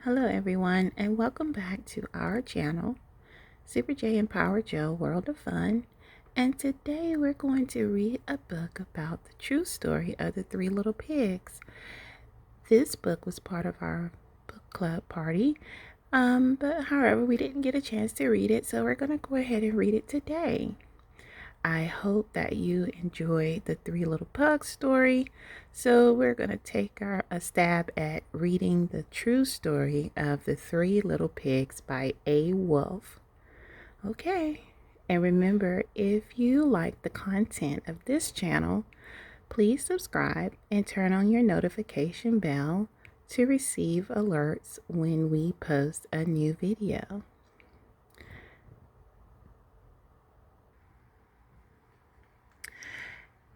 Hello everyone and welcome back to our channel, Super J and Power Joe World of Fun. And today we're going to read a book about the true story of the Three Little Pigs. This book was part of our book club party, but however we didn't get a chance to read it, so we're going to go ahead and read it today. I hope that you enjoyed the Three Little Pugs story. So we're going to take a stab at reading the true story of the Three Little Pigs by A. Wolf. Okay, and remember, if you like the content of this channel, please subscribe and turn on your notification bell to receive alerts when we post a new video.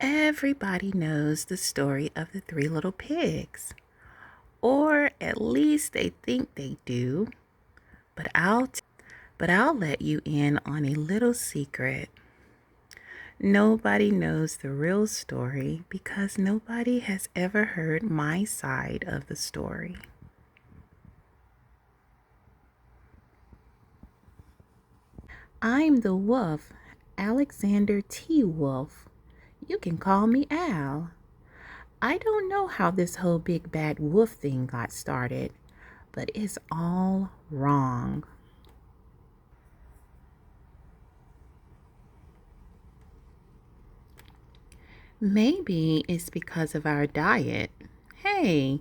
Everybody knows the story of the Three Little Pigs, or at least they think they do, but I'll let you in on a little secret. Nobody knows the real story because nobody has ever heard my side of the story. I'm the wolf, Alexander T. Wolf. You can call me Al. I don't know how this whole big bad wolf thing got started, but it's all wrong. Maybe it's because of our diet. Hey,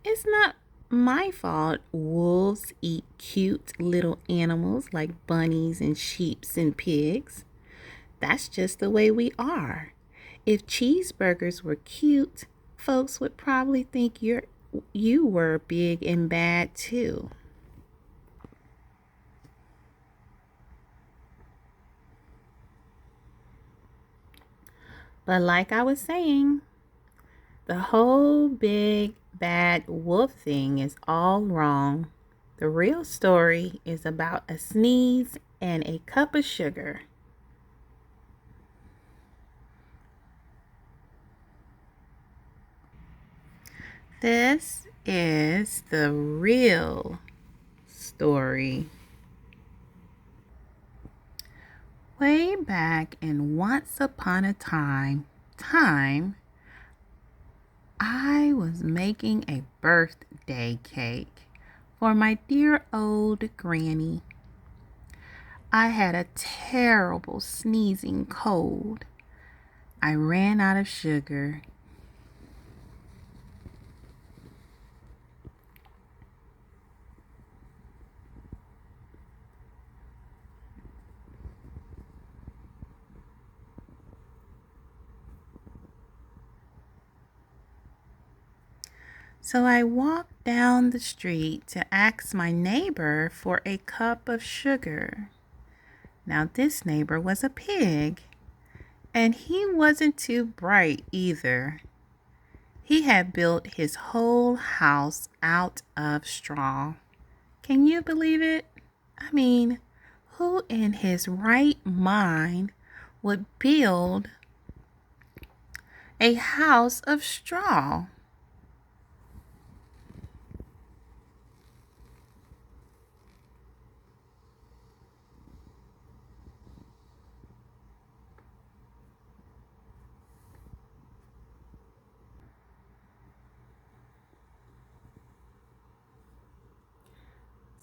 it's not my fault wolves eat cute little animals like bunnies and sheep and pigs. That's just the way we are. If cheeseburgers were cute, folks would probably think you were big and bad too. But like I was saying, the whole big bad wolf thing is all wrong. The real story is about a sneeze and a cup of sugar. This is the real story. Way back in once upon a time, I was making a birthday cake for my dear old granny. I had a terrible sneezing cold. I ran out of sugar. So I walked down the street to ask my neighbor for a cup of sugar. Now this neighbor was a pig, and he wasn't too bright either. He had built his whole house out of straw. Can you believe it? I mean, who in his right mind would build a house of straw?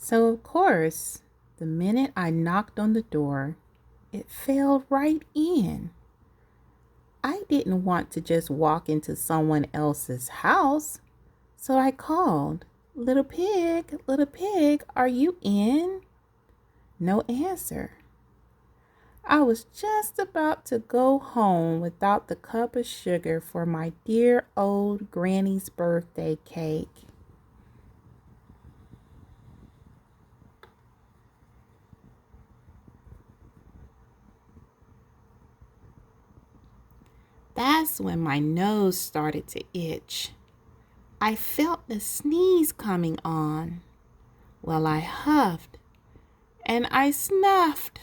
So, of course, the minute I knocked on the door, it fell right in. I didn't want to just walk into someone else's house, so I called, little pig, are you in?" No answer. I was just about to go home without the cup of sugar for my dear old granny's birthday cake. That's when my nose started to itch. I felt the sneeze coming on. Well, I huffed and I snuffed.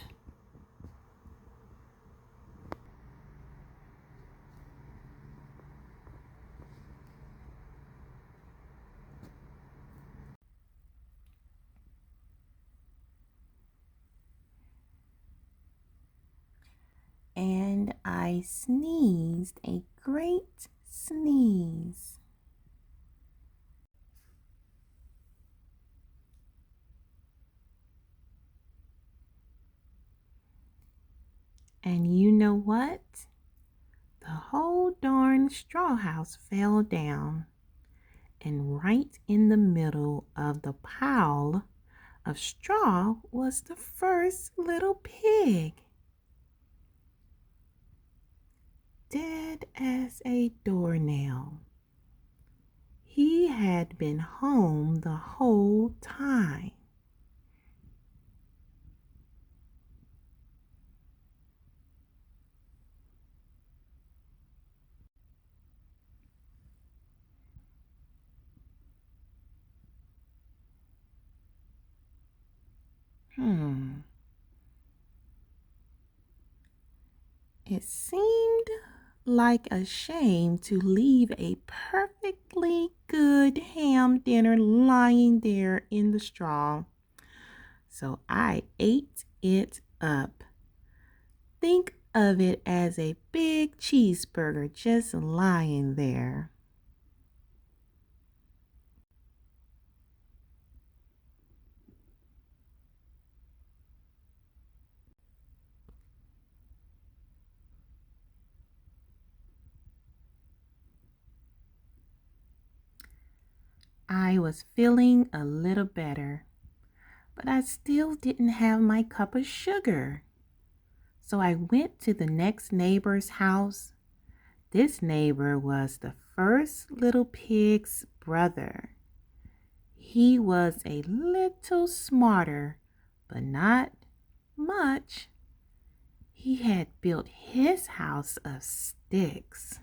I sneezed a great sneeze. And you know what? The whole darn straw house fell down. And right in the middle of the pile of straw was the first little pig. Dead as a doornail. He had been home the whole time. It seemed like a shame to leave a perfectly good ham dinner lying there in the straw. So I ate it up. Think of it as a big cheeseburger just lying there. I was feeling a little better, but I still didn't have my cup of sugar. So I went to the next neighbor's house. This neighbor was the first little pig's brother. He was a little smarter, but not much. He had built his house of sticks.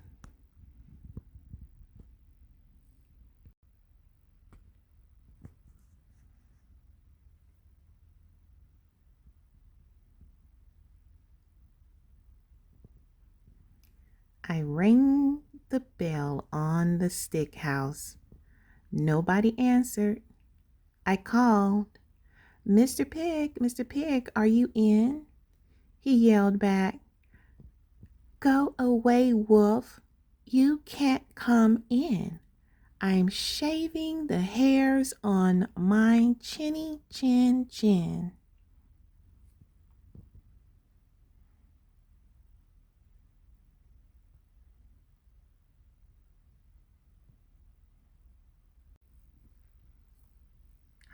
I rang the bell on the stick house. Nobody answered. I called, Mr. Pig, are you in? He yelled back, Go away, wolf. You can't come in. I'm shaving the hairs on my chinny chin chin.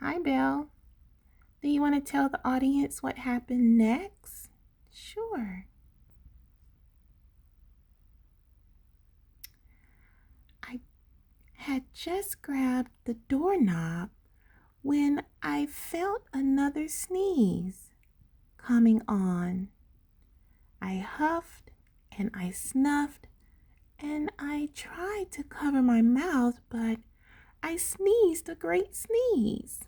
Hi, Belle. Do you want to tell the audience what happened next? Sure. I had just grabbed the doorknob when I felt another sneeze coming on. I huffed and I snuffed and I tried to cover my mouth, but I sneezed a great sneeze.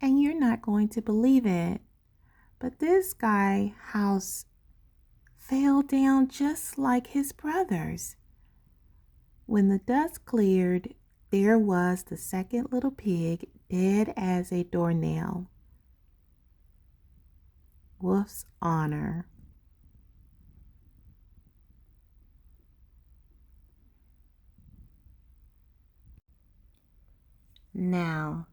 And you're not going to believe it, but this guy's house fell down just like his brother's. When the dust cleared, there was the second little pig, dead as a doornail. Wolf's honor. Now,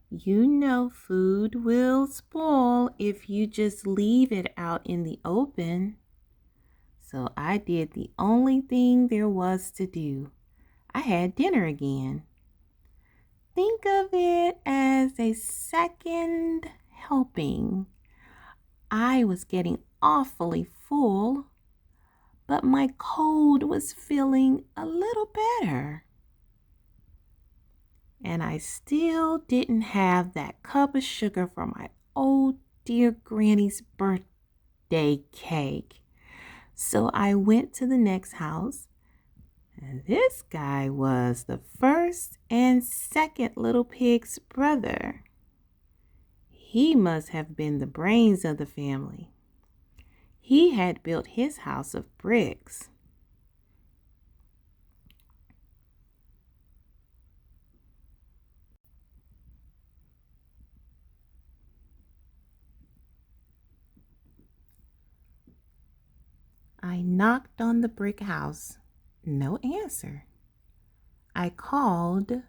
you know food will spoil if you just leave it out in the open. So I did the only thing there was to do. I had dinner again. Think of it as a second helping. I was getting awfully full, but my cold was feeling a little better. And I still didn't have that cup of sugar for my old dear granny's birthday cake. So I went to the next house, and this guy was the first and second little pig's brother. He must have been the brains of the family. He had built his house of bricks. I knocked on the brick house. No answer. I called,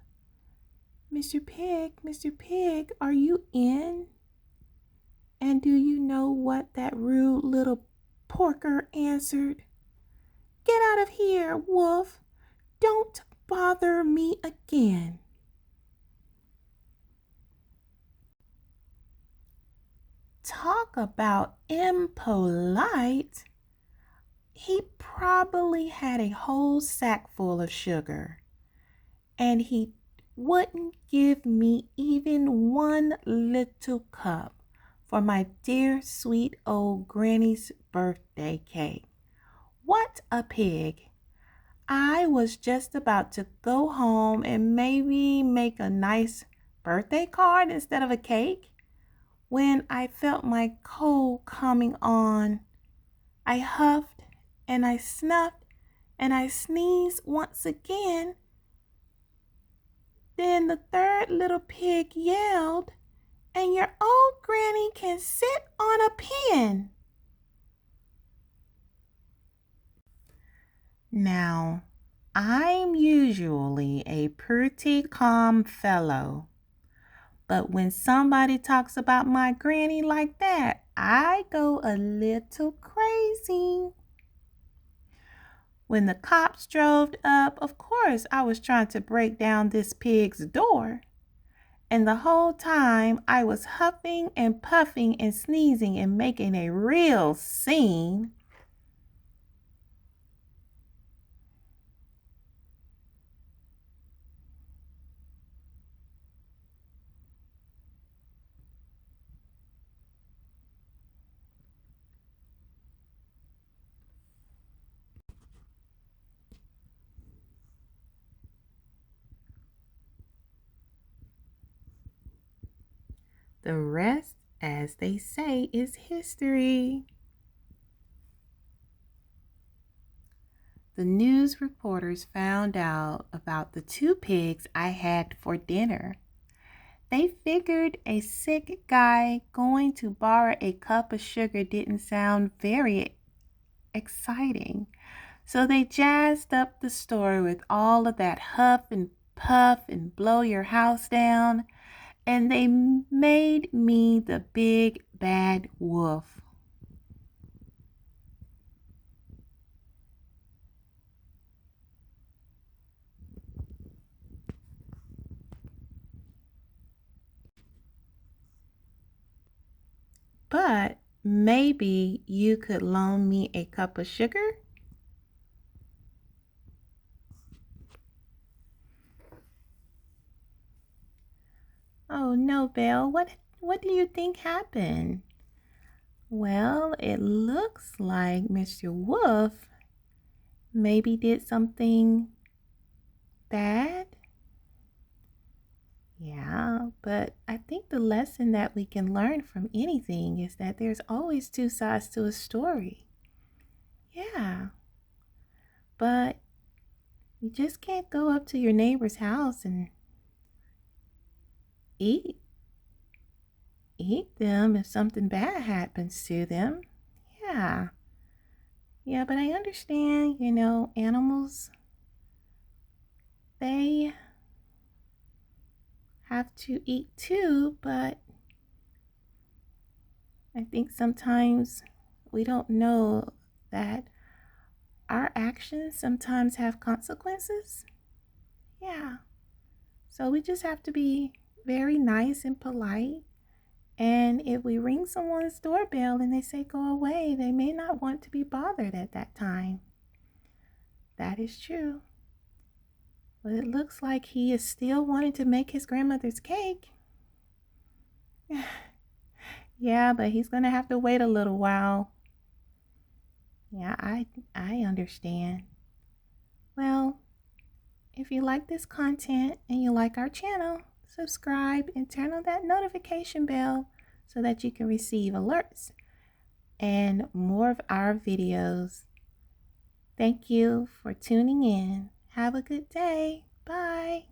Mr. Pig, are you in? And do you know what that rude little porker answered? Get out of here, wolf. Don't bother me again. Talk about impolite. He probably had a whole sack full of sugar, and he wouldn't give me even one little cup for my dear sweet old granny's birthday cake. What a pig! I was just about to go home and maybe make a nice birthday card instead of a cake when I felt my cold coming on. I huffed and I snuffed and I sneezed once again. Then the third little pig yelled, and your old granny can sit on a pin. Now, I'm usually a pretty calm fellow, but when somebody talks about my granny like that, I go a little crazy. When the cops drove up, of course, I was trying to break down this pig's door. And the whole time I was huffing and puffing and sneezing and making a real scene. The rest, as they say, is history. The news reporters found out about the two pigs I had for dinner. They figured a sick guy going to borrow a cup of sugar didn't sound very exciting. So they jazzed up the story with all of that huff and puff and blow your house down, and they made me the big bad wolf. But maybe you could loan me a cup of sugar? Oh no, Belle, what do you think happened? Well, it looks like Mr. Wolf maybe did something bad. Yeah, but I think the lesson that we can learn from anything is that there's always two sides to a story. Yeah, but you just can't go up to your neighbor's house and eat them if something bad happens to them. Yeah. Yeah, but I understand, animals, they have to eat too, but I think sometimes we don't know that our actions sometimes have consequences. Yeah. So we just have to be very nice and polite. And if we ring someone's doorbell and they say go away, they may not want to be bothered at that time. That is true. But it looks like he is still wanting to make his grandmother's cake. Yeah, but he's going to have to wait a little while. Yeah, I understand. Well, if you like this content and you like our channel, subscribe and turn on that notification bell so that you can receive alerts and more of our videos. Thank you for tuning in. Have a good day. Bye.